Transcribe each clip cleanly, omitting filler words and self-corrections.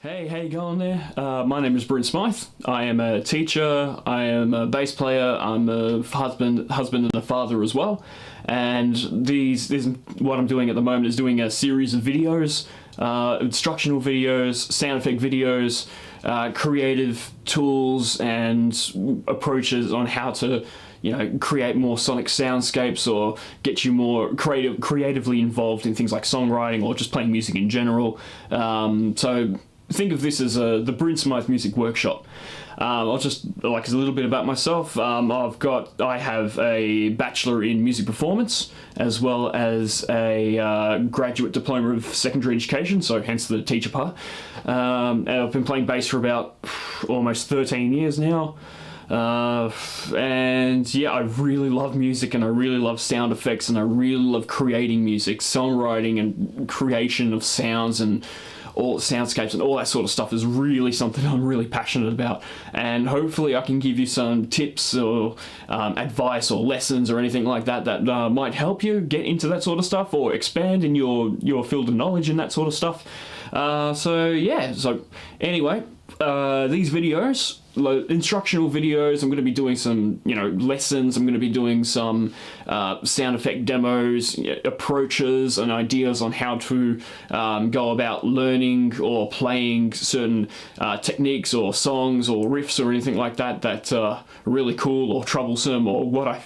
Hey, how you going there? My name is Bryn Smyth. I am a teacher, I am a bass player, I'm a husband and a father as well. And what I'm doing at the moment is doing a series of videos, instructional videos, sound effect videos, creative tools and approaches on how to create more sonic soundscapes or get you more creatively involved in things like songwriting or just playing music in general. So think of this as the Bryn Smyth Music Workshop. I'll just like a little bit about myself. I have a Bachelor in Music Performance as well as a graduate diploma of secondary education, so hence the teacher part. And I've been playing bass for about almost 13 years now. And yeah, I really love music and I really love sound effects and I really love creating music, songwriting and creation of sounds and all soundscapes and all that sort of stuff is really something I'm really passionate about. And hopefully I can give you some tips or advice or lessons or anything like that that might help you get into that sort of stuff or expand in your field of knowledge and that sort of stuff. So anyway, these videos, instructional videos, I'm going to be doing some lessons, I'm going to be doing some sound effect demos, approaches and ideas on how to go about learning or playing certain techniques or songs or riffs or anything like that are really cool or troublesome, or what I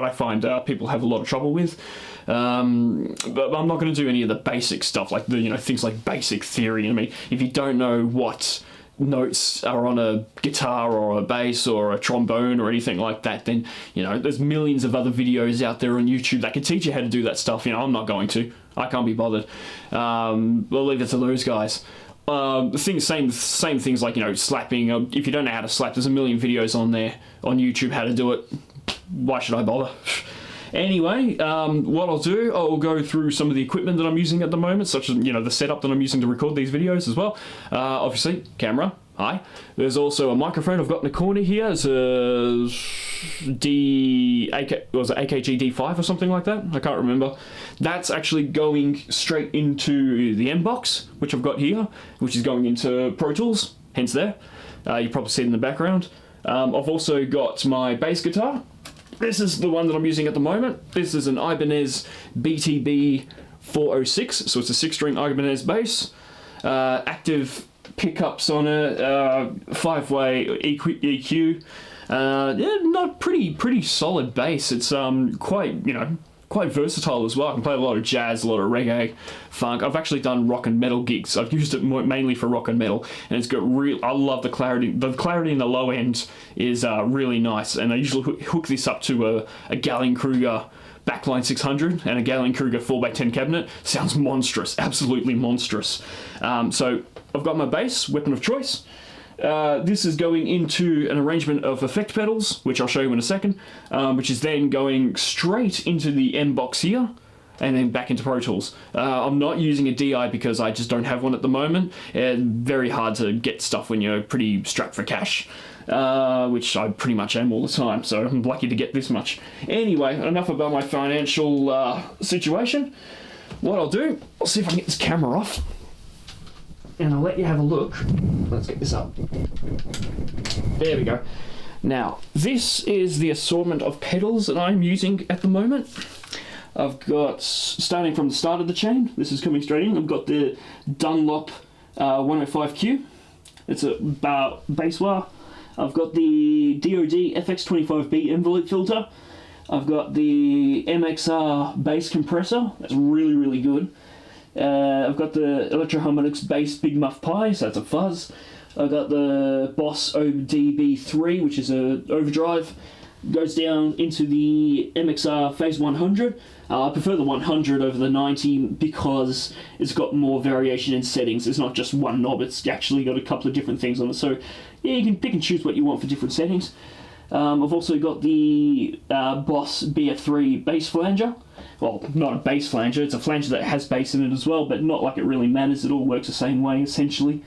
find people have a lot of trouble with. But I'm not going to do any of the basic stuff like things like basic theory. I mean, if you don't know what notes are on a guitar or a bass or a trombone or anything like that, then there's millions of other videos out there on YouTube that can teach you how to do that stuff. I'm not going to. I can't be bothered. We'll leave it to those guys. Same things like slapping. If you don't know how to slap, there's a million videos on there on YouTube how to do it. Why should I bother? Anyway, what I'll go through some of the equipment that I'm using at the moment, such as the setup that I'm using to record these videos as well. Obviously, camera. Hi. There's also a microphone I've got in the corner here. It's a AKG D5 or something like that. I can't remember. That's actually going straight into the M box, which I've got here, which is going into Pro Tools. Hence there. You probably see it in the background. I've also got my bass guitar. This is the one that I'm using at the moment. This is an Ibanez BTB406, so it's a 6-string Ibanez bass. Active pickups on it, 5-way EQ. Not pretty solid bass. It's quite versatile as well. I can play a lot of jazz, a lot of reggae, funk. I've actually done rock and metal gigs. I've used it mainly for rock and metal, and it's got I love the clarity. The clarity in the low end is really nice, and I usually hook this up to a Gallien-Kruger backline 600 and a Gallien-Kruger 4x10 cabinet. Sounds monstrous, absolutely monstrous. So I've got my bass, weapon of choice. This is going into an arrangement of effect pedals, which I'll show you in a second, which is then going straight into the M box here, and then back into Pro Tools. I'm not using a DI because I just don't have one at the moment. Very hard to get stuff when you're pretty strapped for cash, which I pretty much am all the time, so I'm lucky to get this much. Anyway, enough about my financial situation. What I'll do, I'll see if I can get this camera off, and I'll let you have a look. Let's get this up. There we go. Now, this is the assortment of pedals that I'm using at the moment. I've got, starting from the start of the chain, this is coming straight in, I've got the Dunlop 105Q. It's a bass wah. I've got the DOD FX25B envelope filter. I've got the MXR Bass Compressor. That's really, really good. I've got the Electro-Harmonix Bass Big Muff Pi, so that's a fuzz. I've got the Boss ODB3, which is a overdrive. Goes down into the MXR Phase 100. I prefer the 100 over the 90 because it's got more variation in settings. It's not just one knob, it's actually got a couple of different things on it. So yeah, you can pick and choose what you want for different settings. I've also got the Boss BF3 bass flanger. Well, not a bass flanger, it's a flanger that has bass in it as well, but not like it really matters. It all works the same way, essentially.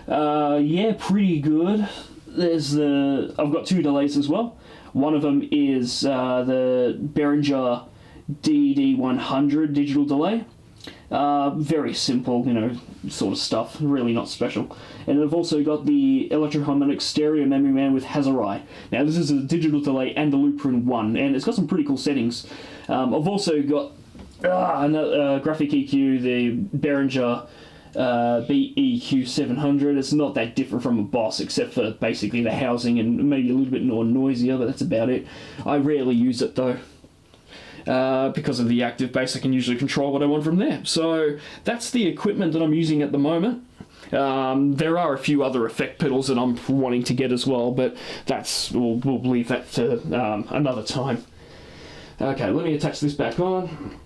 Yeah, pretty good. I've got 2 delays as well. One of them is the Behringer DD100 digital delay. Very simple, you know, sort of stuff, really not special. And I've also got the EHX Stereo Memory Man with Hazari. Now this is a digital delay and a looper in one, and it's got some pretty cool settings. I've also got another graphic EQ, the Behringer BEQ700. It's not that different from a Boss, except for basically the housing and maybe a little bit more noisier, but that's about it. I rarely use it though. Because of the active bass, I can usually control what I want from there. So that's the equipment that I'm using at the moment. There are a few other effect pedals that I'm wanting to get as well, but we'll leave that to another time. Okay, let me attach this back on.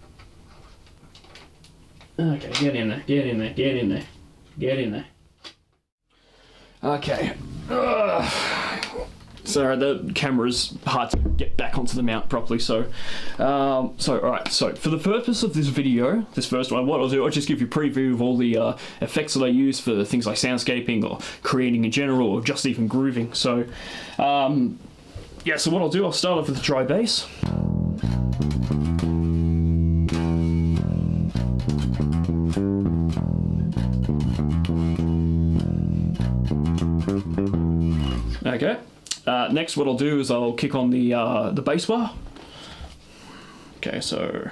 Okay, get in there, get in there, get in there, get in there. Okay. Sorry, the camera's hard to get back onto the mount properly, so alright, so for the purpose of this video, this first one, what I'll do, I'll just give you a preview of all the effects that I use for things like soundscaping or creating in general or just even grooving. So, yeah, so what I'll do, I'll start off with the dry bass. Okay. Next, what I'll do is I'll kick on the bass bar. Okay, so.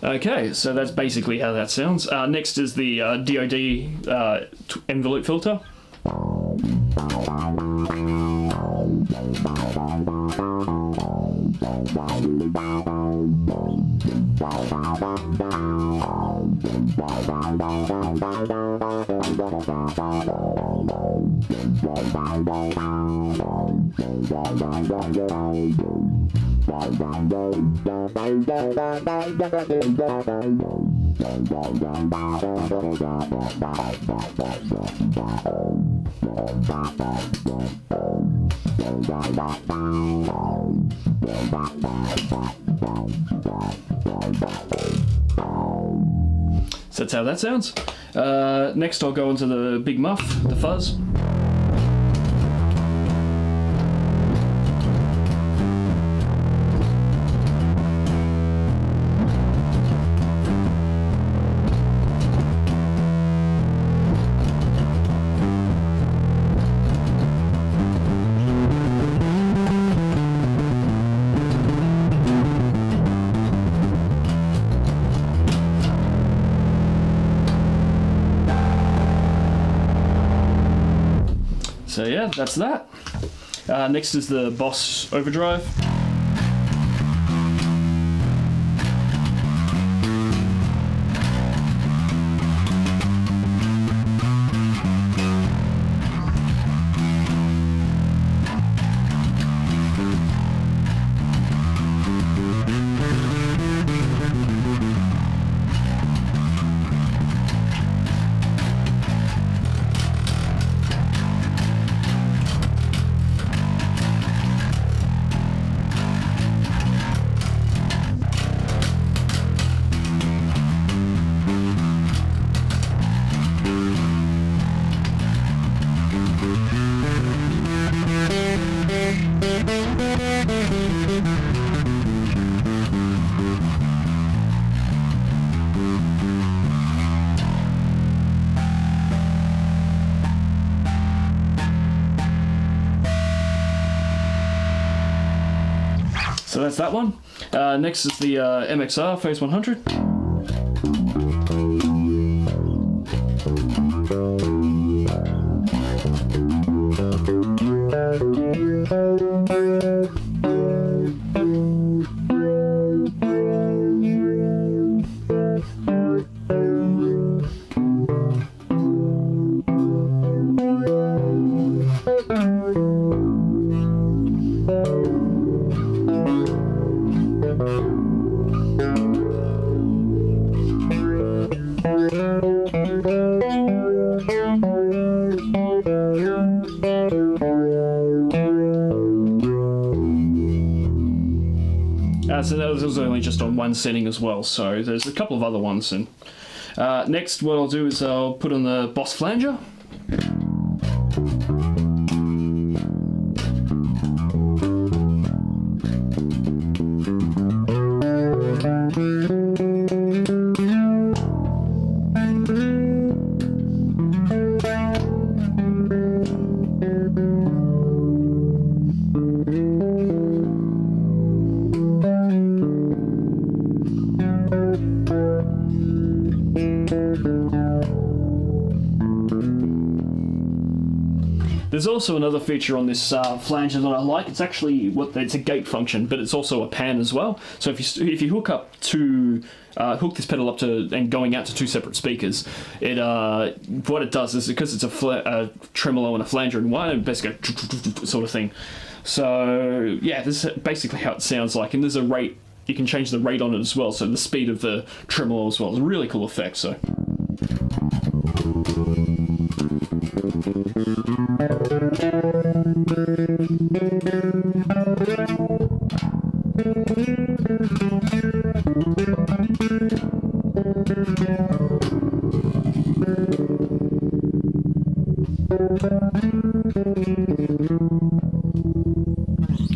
Okay, so that's basically how that sounds. Next is the DOD envelope filter. So that's how that sounds. Next I'll go into the big muff, the fuzz. So yeah, that's that. Next is the Boss Overdrive. So that's that one. Next is the MXR Phase 100. So that was only just on one setting as well, so there's a couple of other ones. And next, what I'll do is I'll put on the Boss Flanger. There's also another feature on this flanger that I like. It's actually it's a gate function, but it's also a pan as well. So if you hook up hook this pedal up to and going out to two separate speakers, what it does is, because it's a tremolo and a flanger in one, it basically goes sort of thing. So yeah, this is basically how it sounds like, and there's a rate. You can change the rate on it as well, so the speed of the tremolo as well. It's a really cool effect. So.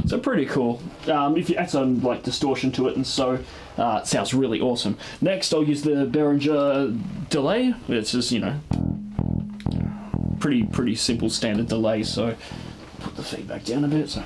So pretty cool. If you add some like distortion to it, and so it sounds really awesome. Next, I'll use the Behringer delay. It's just, you know, pretty simple standard delay. So put the feedback down a bit. So.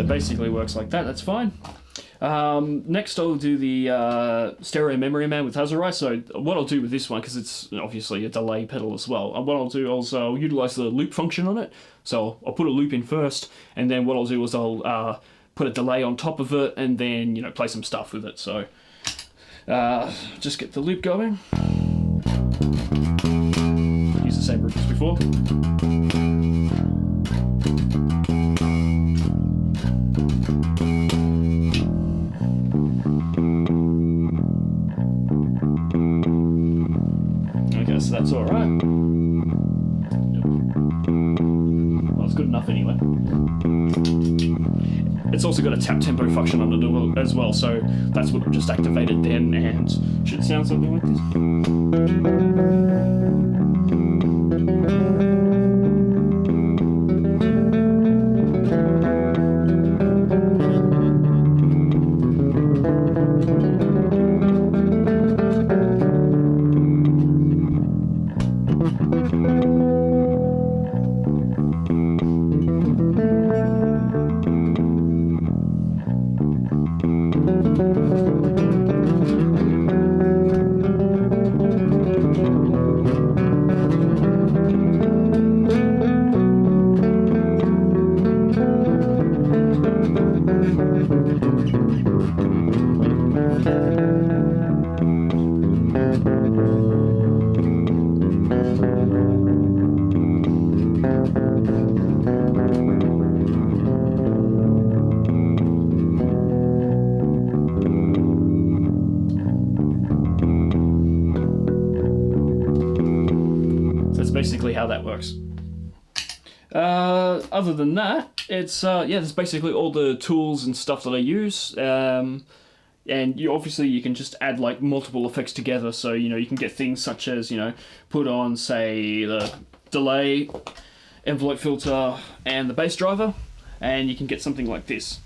Basically works like that. That's fine. Next, I'll do the Stereo Memory Man with Hazari. So what I'll do with this one, because it's obviously a delay pedal as well, what I'll do is I'll utilize the loop function on it. So I'll put a loop in first, and then what I'll do is I'll put a delay on top of it, and then, you know, play some stuff with it. So just get the loop going. Use the same loop as before. So that's all right. Well, it's good enough anyway. It's also got a tap tempo function on it as well, so that's what I've just activated then, and should sound something like this. Basically how that works. Other than that, it's yeah, that's basically all the tools and stuff that I use. And you can just add like multiple effects together, so you know you can get things such as, you know, put on, say, the delay, envelope filter, and the bass driver, and you can get something like this.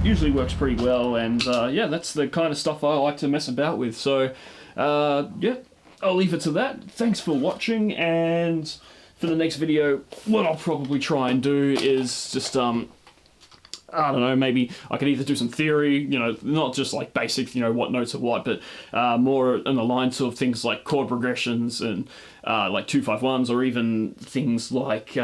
usually works pretty well, and yeah, that's the kind of stuff I like to mess about with. So yeah, I'll leave it to that. Thanks for watching, and for the next video, what I'll probably try and do is just I don't know, maybe I could either do some theory, you know, not just like basic, you know, what notes are what, but more in the lines of things like chord progressions and like 2-5-1s, or even things like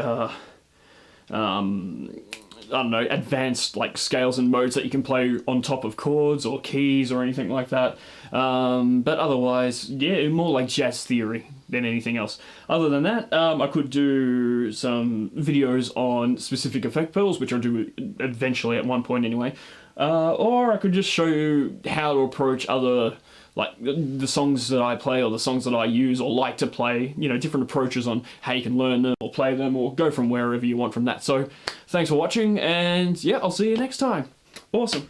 I don't know, advanced like scales and modes that you can play on top of chords or keys or anything like that. But otherwise, yeah, more like jazz theory than anything else. Other than that, I could do some videos on specific effect pedals, which I'll do eventually at one point anyway. Or I could just show you how to approach other, like the songs that I play or the songs that I use or like to play, you know, different approaches on how you can learn them or play them or go from wherever you want from that. So thanks for watching, and yeah, I'll see you next time. Awesome.